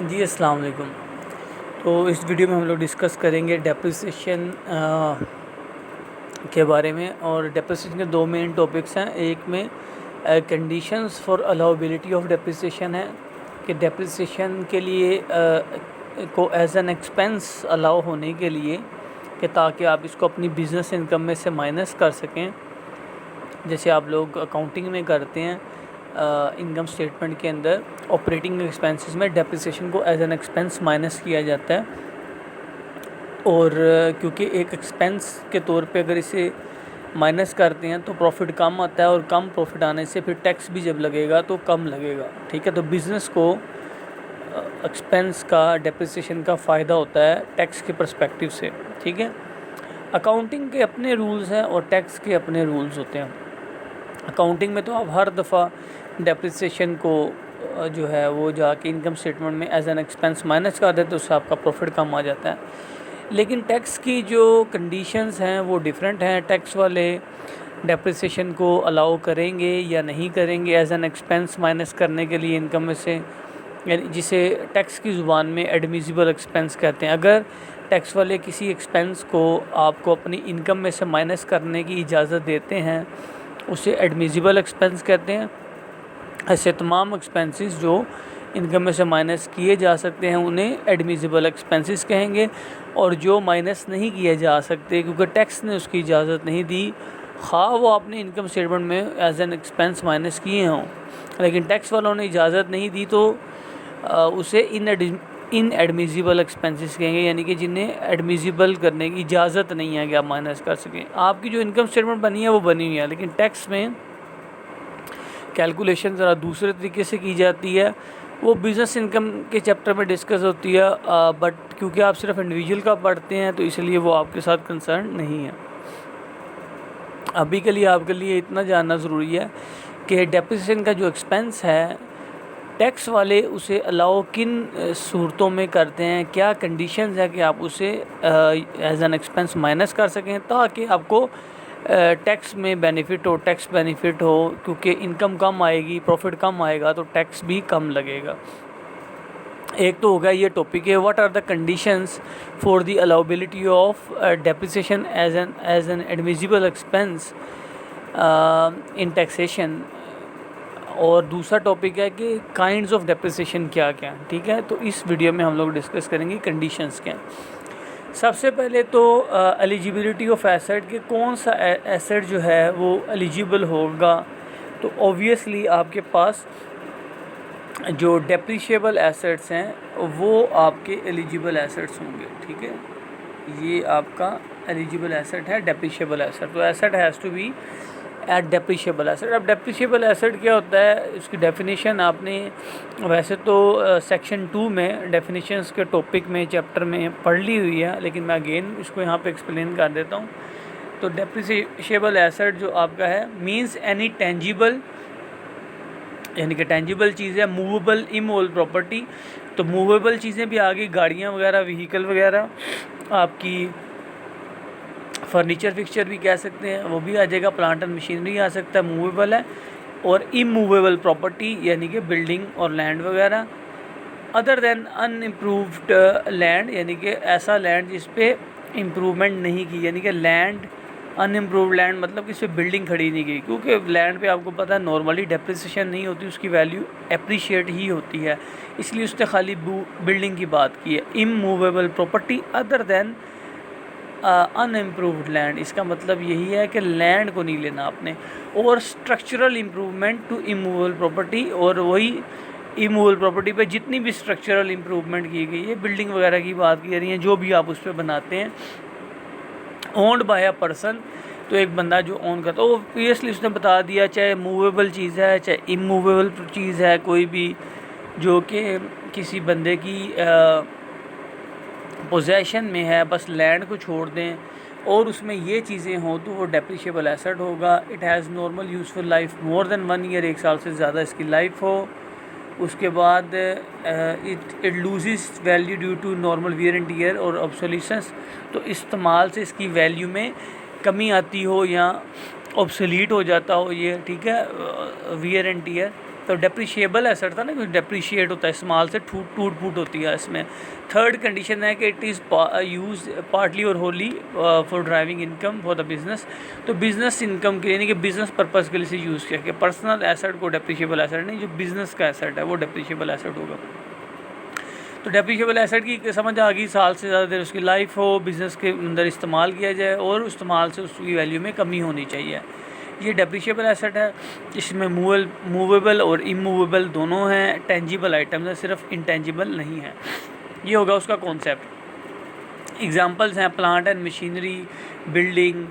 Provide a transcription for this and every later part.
जी अस्सलाम वालेकुम। तो इस वीडियो में हम लोग डिस्कस करेंगे डेप्रिसिएशन के बारे में। और डेप्रिसिएशन के दो मेन टॉपिक्स हैं। एक में कंडीशंस फॉर अलाउबिलिटी ऑफ डेप्रिसिएशन है कि डेप्रिसिएशन के लिए को एज एन एक्सपेंस अलाउ होने के लिए कि ताकि आप इसको अपनी बिज़नेस इनकम में से माइनस कर सकें, जैसे आप लोग अकाउंटिंग में करते हैं। इनकम स्टेटमेंट के अंदर ऑपरेटिंग एक्सपेंसेस में डेप्रिसिएशन को एज एन एक्सपेंस माइनस किया जाता है। और क्योंकि एक एक्सपेंस के तौर पे अगर इसे माइनस करते हैं तो प्रॉफिट कम आता है, और कम प्रॉफिट आने से फिर टैक्स भी जब लगेगा तो कम लगेगा। ठीक है, तो बिज़नेस को एक्सपेंस का, डेप्रिसिएशन का फ़ायदा होता है टैक्स के पर्सपेक्टिव से। ठीक है, अकाउंटिंग के अपने रूल्स हैं और टैक्स के अपने रूल्स होते हैं। अकाउंटिंग में तो आप हर दफ़ा डेप्रिसिएशन को जो है वो जाके इनकम स्टेटमेंट में एज एन एक्सपेंस माइनस कर देते, तो उससे आपका प्रॉफिट कम आ जाता है। लेकिन टैक्स की जो कंडीशंस हैं वो डिफरेंट हैं। टैक्स वाले डेप्रिसिएशन को अलाउ करेंगे या नहीं करेंगे एज एन एक्सपेंस माइनस करने के लिए इनकम में से, यानी जिसे टैक्स की ज़ुबान में एडमिसिबल एक्सपेंस कहते हैं। अगर टैक्स वाले किसी एक्सपेंस को आपको अपनी इनकम में से माइनस करने की इजाज़त देते हैं, उसे एडमिसिबल एक्सपेंस कहते हैं। ऐसे तमाम एक्सपेंसेस जो इनकम में से माइनस किए जा सकते हैं उन्हें एडमिसिबल एक्सपेंसेस कहेंगे, और जो माइनस नहीं किए जा सकते क्योंकि टैक्स ने उसकी इजाज़त नहीं दी, खा वो आपने इनकम स्टेटमेंट में एज एन एक्सपेंस माइनस किए हों, लेकिन टैक्स वालों ने इजाज़त नहीं दी, तो उसे इन एडमिसिबल एक्सपेंसेस कहेंगे, यानी कि जिन्हें एडमिसिबल करने की इजाज़त नहीं है कि आप माइनस कर सकें। आपकी जो इनकम स्टेटमेंट बनी है वो बनी हुई है, लेकिन टैक्स में कैलकुलेशन ज़रा दूसरे तरीके से की जाती है। वो बिज़नेस इनकम के चैप्टर में डिस्कस होती है, बट क्योंकि आप सिर्फ इंडिविजुअल का पढ़ते हैं तो इसलिए वो आपके साथ कंसर्न नहीं है। अभी के लिए आपके लिए इतना जानना ज़रूरी है कि डेप्रिसिएशन का जो एक्सपेंस है, टैक्स वाले उसे अलाउ किन सूरतों में करते हैं, क्या कंडीशंस है कि आप उसे एज एन एक्सपेंस माइनस कर सकें ताकि आपको टैक्स में बेनिफिट हो, टैक्स बेनिफिट हो। क्योंकि इनकम कम आएगी, प्रॉफिट कम आएगा तो टैक्स भी कम लगेगा। एक तो होगा ये टॉपिक है, what are the conditions for the allowability of depreciation as an admissible expense in taxation. और दूसरा टॉपिक है कि काइंड्स ऑफ डेप्रिसिएशन क्या क्या। ठीक है, तो इस वीडियो में हम लोग डिस्कस करेंगे कंडीशंस क्या। सबसे पहले तो एलिजिबिलिटी ऑफ एसेट, के कौन सा एसेट जो है वो एलिजिबल होगा। तो ऑब्वियसली आपके पास जो डेप्रिशिएबल एसेट्स हैं वो आपके एलिजिबल एसेट्स होंगे। ठीक है, ये आपका एलिजिबल एसेट है, डेप्रिशिएबल एसेट। तो asset has to be at depreciable asset. अब डेप्रिशिएबल एसेट क्या होता है, इसकी डेफिनेशन आपने वैसे तो सेक्शन 2 में डेफिनेशंस के टॉपिक में चैप्टर में पढ़ ली हुई है, लेकिन मैं अगेन इसको यहाँ पे एक्सप्लेन कर देता हूँ। तो डेप्रिशिएबल एसेट जो आपका है मींस एनी टेंजिबल, यानी कि टेंजिबल चीज़ है, मूवेबल इमूवेबल प्रॉपर्टी। तो मूवेबल चीज़ें भी आ गई, गाड़ियाँ वगैरह, व्हीकल वगैरह, आपकी फर्नीचर फिक्सचर भी कह सकते हैं, वो भी आ जाएगा। प्लांट एंड मशीनरी आ सकता है, मूवेबल है। और इमूवेबल प्रॉपर्टी यानी कि बिल्डिंग और लैंड वगैरह। अदर देन अनइम्प्रूव्ड लैंड, यानी कि ऐसा लैंड जिस पे इम्प्रूवमेंट नहीं की, यानी कि लैंड अनइम्प्रूव्ड लैंड मतलब कि इस पर बिल्डिंग खड़ी नहीं की। क्योंकि लैंड पे आपको पता है नॉर्मली डेप्रिसिएशन नहीं होती, उसकी वैल्यू एप्रिशिएट ही होती है, इसलिए उसने खाली बिल्डिंग की बात की है। Immovable property other than unimproved land, इसका मतलब यही है कि लैंड को नहीं लेना आपने। और structural improvement to immovable property, और वही इमूवेबल प्रॉपर्टी पे जितनी भी स्ट्रक्चरल इम्प्रूवमेंट की गई है, बिल्डिंग वगैरह की बात की रही है, जो भी आप उस पर बनाते हैं, ओन्ड बाय अ पर्सन, तो एक बंदा जो ओन करता है। ऑब्वियसली उसने बता दिया, चाहे मूवेबल चीज़ है चाहे इमूवेबल चीज़ है, कोई भी जो कि किसी बंदे की पोजेशन में है, बस लैंड को छोड़ दें और उसमें ये चीज़ें हों तो वो डेप्रिशिएबल एसेट होगा। It has normal useful life more than 1 year, 1 साल से ज़्यादा इसकी लाइफ हो। उसके बाद it loses value due to normal wear and tear और ऑब्सोलिसेंस, तो इस्तेमाल से इसकी वैल्यू में कमी आती हो या ऑब्सोलीट हो जाता हो ये। ठीक है, वियर एंड टीयर। तो डेप्रिशिएबल एसेट था ना, कुछ डेप्रिशिएट होता है, इस्तेमाल से टूट फूट होती है इसमें। थर्ड कंडीशन है कि इट इज़ यूज पार्टली और Holi for driving income for the business. तो बिज़नेस इनकम के लिए यानी कि बिज़नेस पर्पज़ के लिए से यूज़ किया गया। पर्सनल एसेट को डेप्रिशिएबल एसेट नहीं, जो बिज़नेस का एसेट है वो डेप्रिशिएबल एसेट होगा। तो डेप्रिशिएबल एसेट की समझ आ गई, साल से ज़्यादा देर उसकी लाइफ हो, बिज़नेस के अंदर इस्तेमाल किया जाए और इस्तेमाल से उसकी वैल्यू में कमी होनी चाहिए। ये डेप्रिशिएबल एसेट है। इसमें मूवेबल और इमूवेबल दोनों हैं, टेंजिबल आइटम्स हैं, सिर्फ इंटेंजिबल नहीं है। ये होगा उसका कॉन्सेप्ट। एग्जांपल्स हैं plant and machinery, building,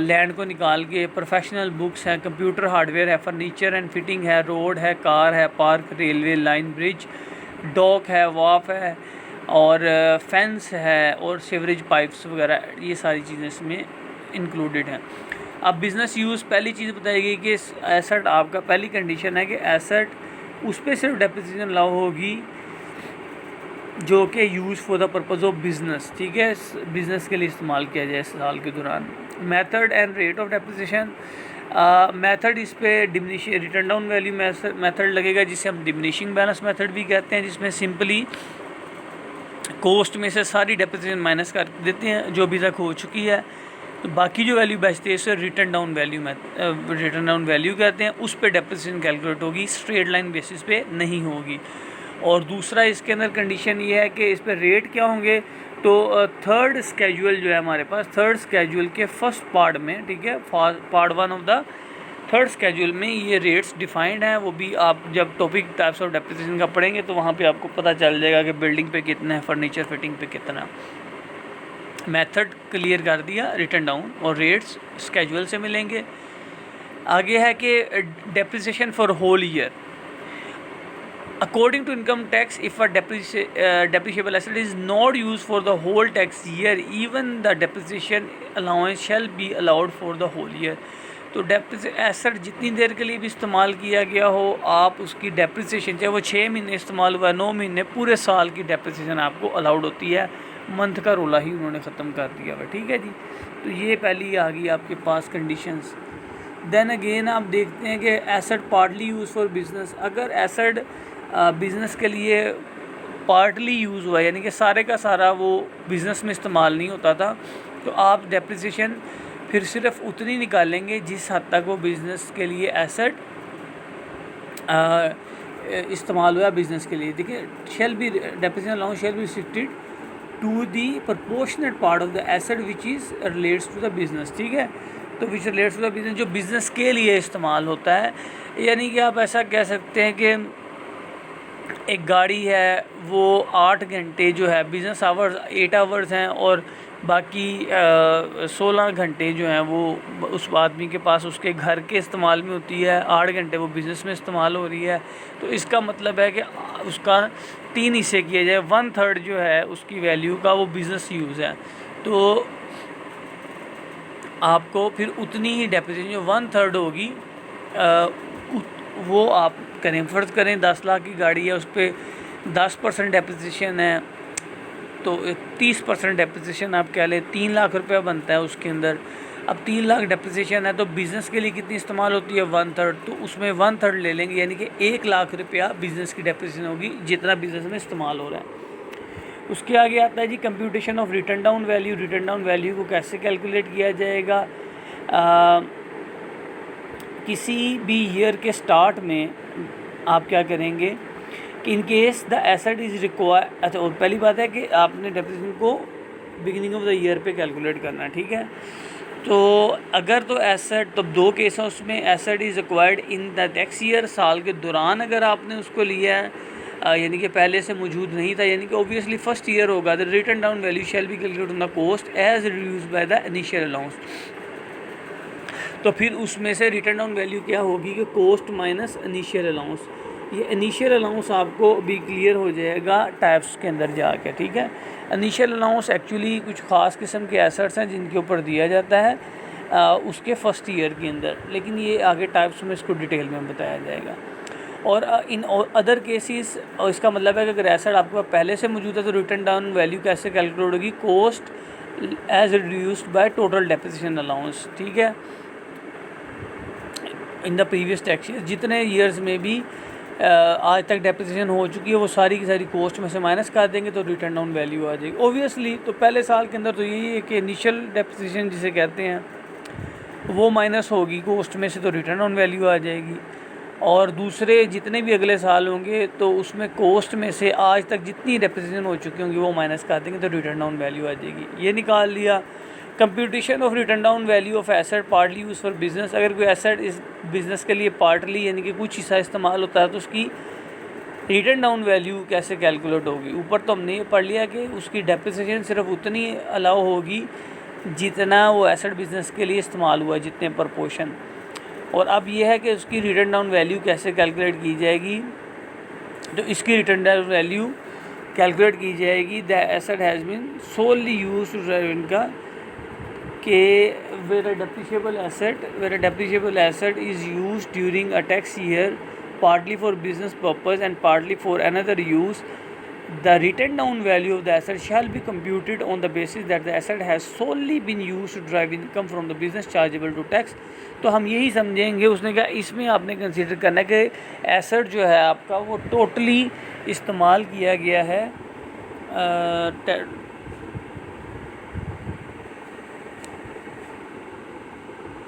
land को निकाल के, प्रोफेशनल बुक्स हैं, कंप्यूटर हार्डवेयर है, फर्नीचर एंड फिटिंग है, रोड है, कार है, park, railway line, bridge, dock है, वाफ है और फेंस है और सीवरेज पाइप्स वगैरह, ये सारी चीज़ें इसमें इंक्लूडेड हैं। अब बिज़नेस यूज़ पहली चीज़ बताएगी कि एसेट आपका, पहली कंडीशन है कि एसेट उस पर सिर्फ डेप्रिसिएशन अलाउ होगी जो कि use for the purpose of business, ठीक है, बिज़नेस के लिए इस्तेमाल किया जाए साल के दौरान। Method and rate of depreciation, method इस पे रिटर्न डाउन वैल्यू मेथड लगेगा, जिसे हम डिमिनिशिंग बैलेंस मेथड भी कहते हैं, जिसमें सिंपली कॉस्ट में से सारी डेप्रिसिएशन माइनस कर देते हैं जो अभी तक हो चुकी है, तो बाकी जो वैल्यू बचती है इसे रिटर्न डाउन वैल्यू कहते हैं। उस पर डेप्रिसिएशन कैलकुलेट होगी, स्ट्रेट लाइन बेसिस पे नहीं होगी। और दूसरा इसके अंदर कंडीशन ये है कि इस पर रेट क्या होंगे, तो थर्ड स्केड्यूल जो है हमारे पास, थर्ड स्केड्यूल के फर्स्ट पार्ट में, ठीक है, part 1 of the third schedule में ये रेट्स डिफाइंड हैं। वो भी आप जब टॉपिक टाइप्स ऑफ डेप्रिसिएशन का पढ़ेंगे तो वहाँ पे आपको पता चल जाएगा कि बिल्डिंग पे कितना है, फर्नीचर फिटिंग पे कितना। मेथड क्लियर कर दिया, रिटर्न डाउन और रेट्स स्केड्यूल से मिलेंगे। आगे है कि depreciation for whole year. According to income tax, if a depreciable asset is not used for the whole tax year, even the depreciation allowance shall be allowed for the whole year. तो asset जितनी देर के लिए भी इस्तेमाल किया गया हो, आप उसकी डेप्रिसिएशन, चाहे वो 6 महीने इस्तेमाल हुआ, 9 महीने, पूरे साल की डेप्रिसिएशन आपको अलाउड होती है। मंथ का रोला ही उन्होंने ख़त्म कर दिया हुआ, ठीक है जी। तो ये पहली आ गई आपके पास कंडीशंस। देन अगेन आप देखते हैं कि asset partly use for business. अगर एसेट बिज़नेस के लिए पार्टली यूज़ हुआ, यानी कि सारे का सारा वो बिज़नेस में इस्तेमाल नहीं होता था, तो आप डेप्रिसिएशन फिर सिर्फ उतनी निकालेंगे जिस हद तक वो बिज़नेस के लिए एसेट इस्तेमाल हुआ बिज़नेस के लिए। देखिए, shall be depreciation allowance shall be restricted to the proportionate part of the asset which is relates to the business, ठीक है। तो which relates to the business, जो बिज़नेस के लिए इस्तेमाल होता है। यानी कि आप ऐसा कह सकते हैं कि एक गाड़ी है, वो 8 घंटे जो है बिज़नेस आवर्स 8 आवर्स हैं और बाकी 16 घंटे जो हैं वो उस आदमी के पास उसके घर के इस्तेमाल में होती है, 8 घंटे वो बिज़नेस में इस्तेमाल हो रही है। तो इसका मतलब है कि उसका 3 हिस्से किए जाए, 1/3 जो है उसकी वैल्यू का वो बिज़नेस यूज़ है। तो आपको फिर उतनी ही डेप्रिसिएशन जो 1/3 होगी वो आप करें। फ़र्ज़ करें 10 लाख की गाड़ी है, उस पर 10% डेप्रिसिएशन है, तो 30% डेप्रिसिएशन आप कह लें, 3 लाख रुपया बनता है उसके अंदर। अब 3 लाख डेप्रिसिएशन है तो बिज़नेस के लिए कितनी इस्तेमाल होती है, 1/3, तो उसमें 1/3 ले लेंगे, यानी कि 1 लाख रुपया बिज़नेस की डेप्रिसिएशन होगी जितना बिज़नेस में इस्तेमाल हो रहा है। उसके आगे आता है जी computation of written down value. Written down value को कैसे कैलकुलेट किया जाएगा। किसी भी ईयर के स्टार्ट में आप क्या करेंगे कि in case the asset is require, अच्छा, और पहली बात है कि आपने डेप्रिसिएशन को बिगिनिंग ऑफ द ईयर पे कैलकुलेट करना है, ठीक है। तो अगर तो एसेट, तो 2 केस हैं उसमें, asset is required in the next year, साल के दौरान अगर आपने उसको लिया है, यानी कि पहले से मौजूद नहीं था, यानी कि ऑब्वियसली फर्स्ट ईयर होगा, the written down value shall be calculated on the cost as reduced by the initial allowance. तो फिर उसमें से रिटर्न डाउन वैल्यू क्या होगी कि कॉस्ट माइनस इनिशियल अलाउंस। ये इनिशियल अलाउंस आपको भी क्लियर हो जाएगा टाइप्स के अंदर जाके, ठीक है। इनिशियल अलाउंस एक्चुअली कुछ ख़ास किस्म के एसेट्स हैं जिनके ऊपर दिया जाता है उसके फर्स्ट ईयर के अंदर, लेकिन ये आगे टाइप्स में इसको डिटेल में बताया जाएगा। और इन अदर केसेस, और इसका मतलब है कि अगर एसेट आपके पास पहले से मौजूद है तो रिटर्न डाउन वैल्यू कैसे कैलकुलेट होगी, cost as reduced by total depreciation allowance, ठीक है। In the previous tax year, जितने ईयर्स में भी आज तक डेप्रिसिएशन हो चुकी है वो सारी की सारी कॉस्ट में से माइनस कर देंगे तो रिटर्न डाउन वैल्यू आ जाएगी। ओबियसली तो पहले साल के अंदर तो यही है कि इनिशियल डेप्रिसिएशन जिसे कहते हैं वो माइनस होगी कॉस्ट में से तो रिटर्न डाउन वैल्यू आ जाएगी, और दूसरे जितने भी अगले साल होंगे तो उसमें कॉस्ट में से आज तक जितनी डेप्रिसिएशन हो चुकी होंगी वो माइनस कर देंगे तो रिटर्न डाउन वैल्यू आ जाएगी। ये निकाल लिया। Computation of written down value of asset partly use for business, अगर कोई एसेट इस बिज़नेस के लिए पार्टली यानी कि कुछ हिस्सा इस्तेमाल होता है तो उसकी रिटर्न डाउन वैल्यू कैसे कैलकुलेट होगी। ऊपर तो हमने ये पढ़ लिया कि उसकी डेप्रिसिएशन सिर्फ उतनी अलाउ होगी जितना वो एसेट बिज़नेस के लिए इस्तेमाल हुआ, जितने प्रपोर्शन। और अब ये है कि उसकी रिटर्न डाउन वैल्यू कैसे कैलकुलेट की जाएगी। तो इसकी रिटर्न डाउन वैल्यू कैलकुलेट की जाएगी the asset has been solely use to drive इनका कि where a depreciable asset is used during a tax year partly for business purpose and partly for another use, the written down value of the asset shall be computed on the basis that the asset has solely been used to drive income from the business chargeable to tax। तो हम यही समझेंगे, उसने कहा इसमें आपने consider करना है कि एसेट जो है आपका वो टोटली इस्तेमाल किया गया है